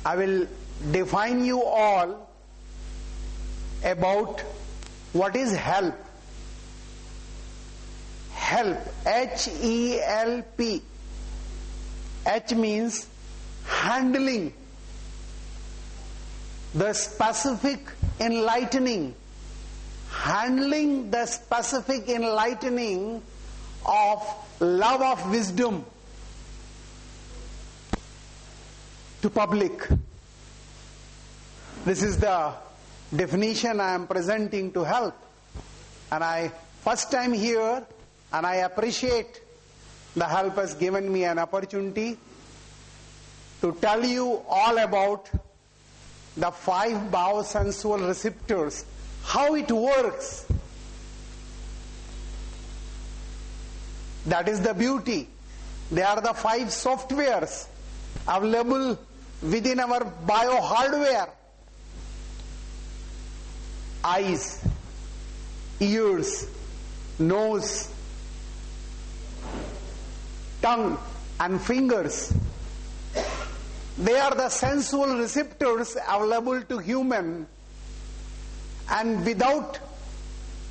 I will define you all about what is help. Help, H-E-L-P. H means handling, the specific enlightening, handling the specific enlightening of love of wisdom to public. This is the definition I am presenting to help. And I first time here, and I appreciate the help has given me an opportunity to tell you all about the 5 biosensual receptors, how it works. That is the beauty. They are the 5 softwares available within our bio hardware. Eyes, ears, nose, tongue and fingers. They are the sensual receptors available to human, and without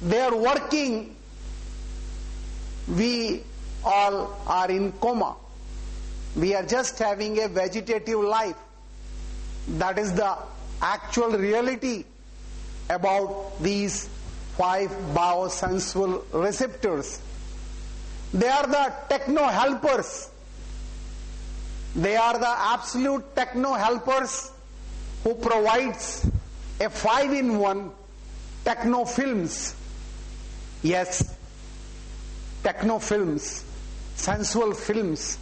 their working, we all are in coma. We are just having a vegetative life. That is the actual reality about these 5 biosensual receptors. They are the techno helpers. They are the absolute techno helpers who provides a 5-in-1 techno films. Yes, techno films, sensual films.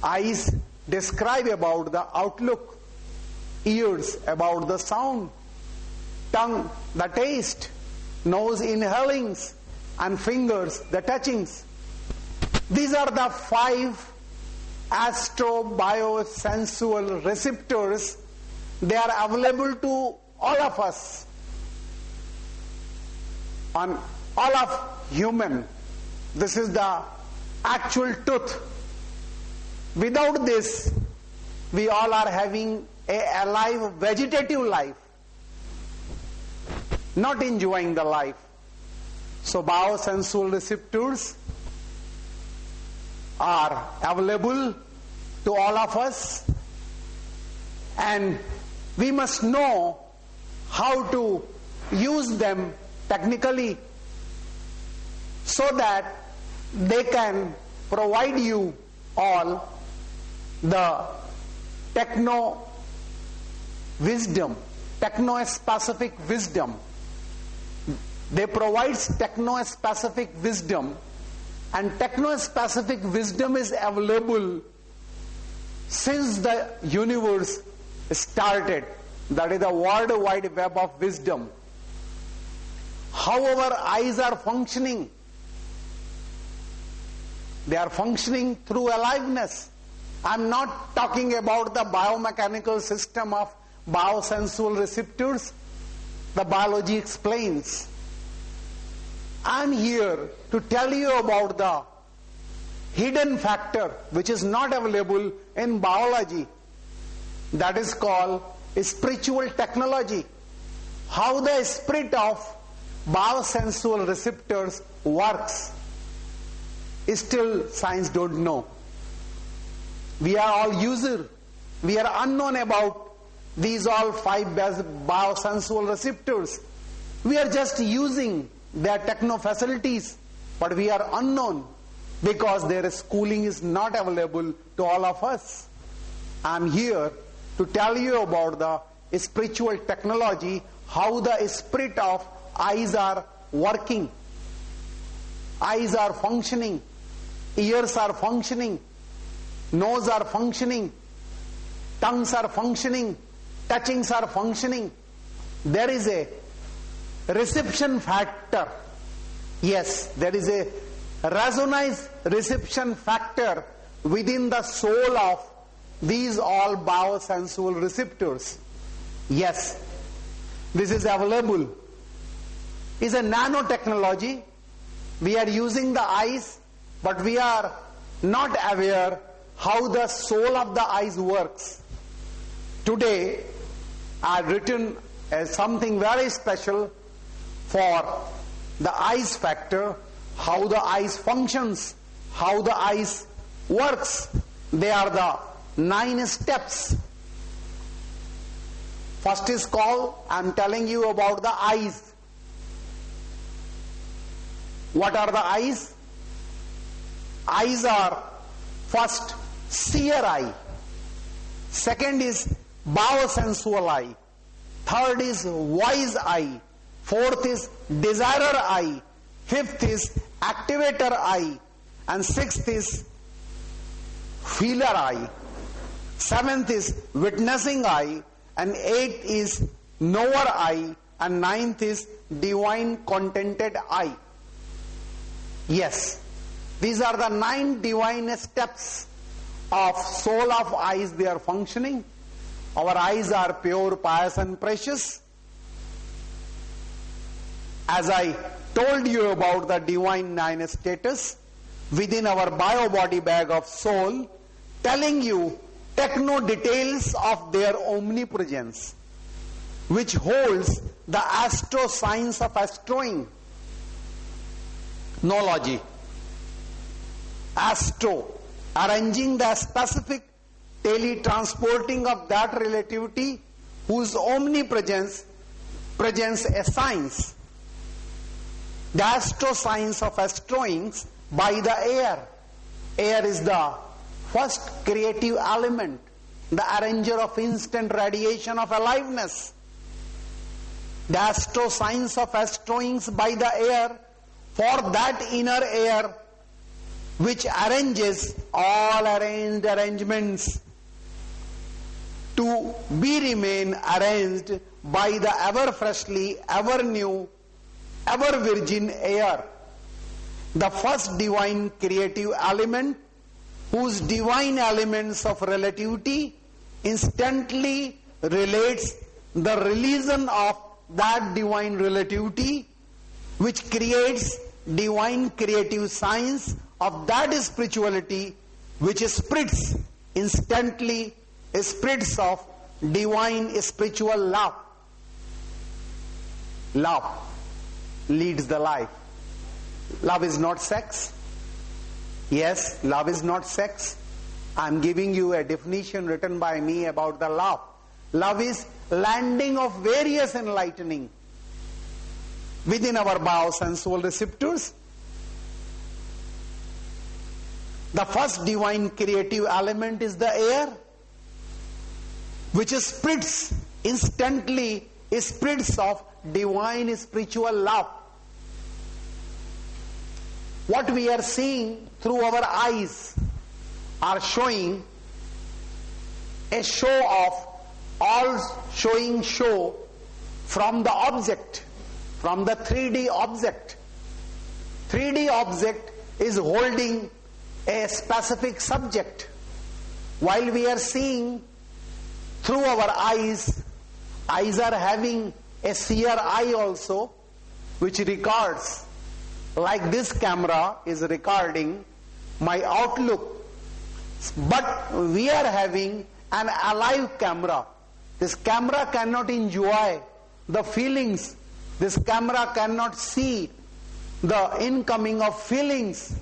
Eyes describe about the outlook, ears about the sound, tongue the taste, nose inhalings, and fingers the touchings. These are the 5 astro-biosensual receptors. They are available to all of us, on all of human. This is the actual truth. Without this, we all are having a alive vegetative life, not enjoying the life. So biosensual receptors are available to all of us, and we must know how to use them technically so that they can provide you all the techno wisdom, techno specific wisdom. They provide techno specific wisdom, and techno specific wisdom is available since the universe started. That is the world wide web of wisdom. How our eyes are functioning, they are functioning through aliveness. I am not talking about the biomechanical system of biosensual receptors. The biology explains. I am here to tell you about the hidden factor which is not available in biology. That is called spiritual technology. How the spirit of biosensual receptors works, still science don't know. We are all users. We are unknown about these all 5 biosensual receptors. We are just using their techno facilities, but we are unknown because their schooling is not available to all of us. I am here to tell you about the spiritual technology, how the spirit of eyes are working. Eyes are functioning, ears are functioning, nose are functioning, tongues are functioning, touchings are functioning. There is a reception factor. Yes, there is a resonance reception factor within the soul of these all biosensual receptors. Yes, this is available. It's a nanotechnology. We are using the eyes, but we are not aware how the soul of the eyes works. Today I have written as something very special for the eyes factor, how the eyes functions, how the eyes works. They are the 9 steps. First is called, I am telling you about the eyes. What are the eyes? Eyes are first seer eye, second is biosensual eye, third is wise eye, fourth is desirer eye, fifth is activator eye, and sixth is feeler eye, seventh is witnessing eye, and eighth is knower eye, and ninth is divine contented eye. Yes, these are the 9 divine steps of soul of eyes. They are functioning. Our eyes are pure, pious and precious. As I told you about the divine 9 status within our bio body bag of soul, telling you techno details of their omnipresence, which holds the astro science of astroing. Nology. Astro, arranging the specific teletransporting of that relativity whose omnipresence presents a science. The astro science of astroings by the air. Air is the first creative element, the arranger of instant radiation of aliveness. The astro science of astroings by the air, for that inner air which arranges all arranged arrangements to be remain arranged by the ever freshly, ever new, ever virgin air. The first divine creative element whose divine elements of relativity instantly relates the relation of that divine relativity, which creates divine creative science of that spirituality, which spreads instantly, spreads of divine spiritual love. Love leads the life. Love is not sex. Yes, love is not sex. I am giving you a definition written by me about the love. Love is landing of various enlightening within our biosensual receptors. The first divine creative element is the air, which spreads instantly, spreads of divine spiritual love. What we are seeing through our eyes are showing a show of all showing show from the object, from the 3D object. 3D object is holding a specific subject. While we are seeing through our eyes, eyes are having a seer eye also, which records, like this camera is recording my outlook. But we are having an alive camera. This camera cannot enjoy the feelings. This camera cannot see the incoming of feelings.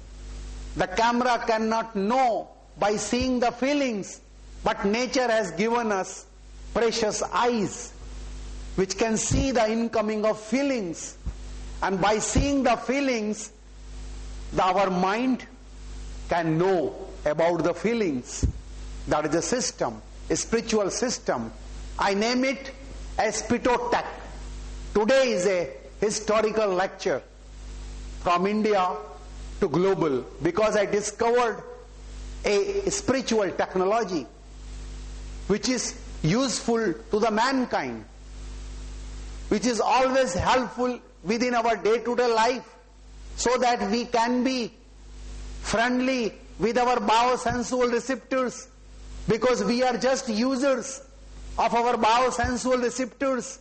The camera cannot know by seeing the feelings. But nature has given us precious eyes which can see the incoming of feelings. And by seeing the feelings, our mind can know about the feelings. That is a system, a spiritual system. I name it as Spitotech. Today is a historical lecture from India to global, because I discovered a spiritual technology which is useful to the mankind, which is always helpful within our day-to-day life, so that we can be friendly with our biosensual receptors, because we are just users of our biosensual receptors.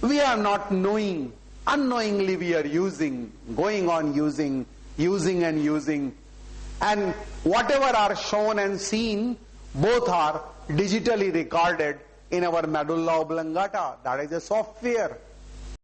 We are not knowing, unknowingly we are using, going on using and using. And whatever are shown and seen, both are digitally recorded in our medulla oblongata. That is a software.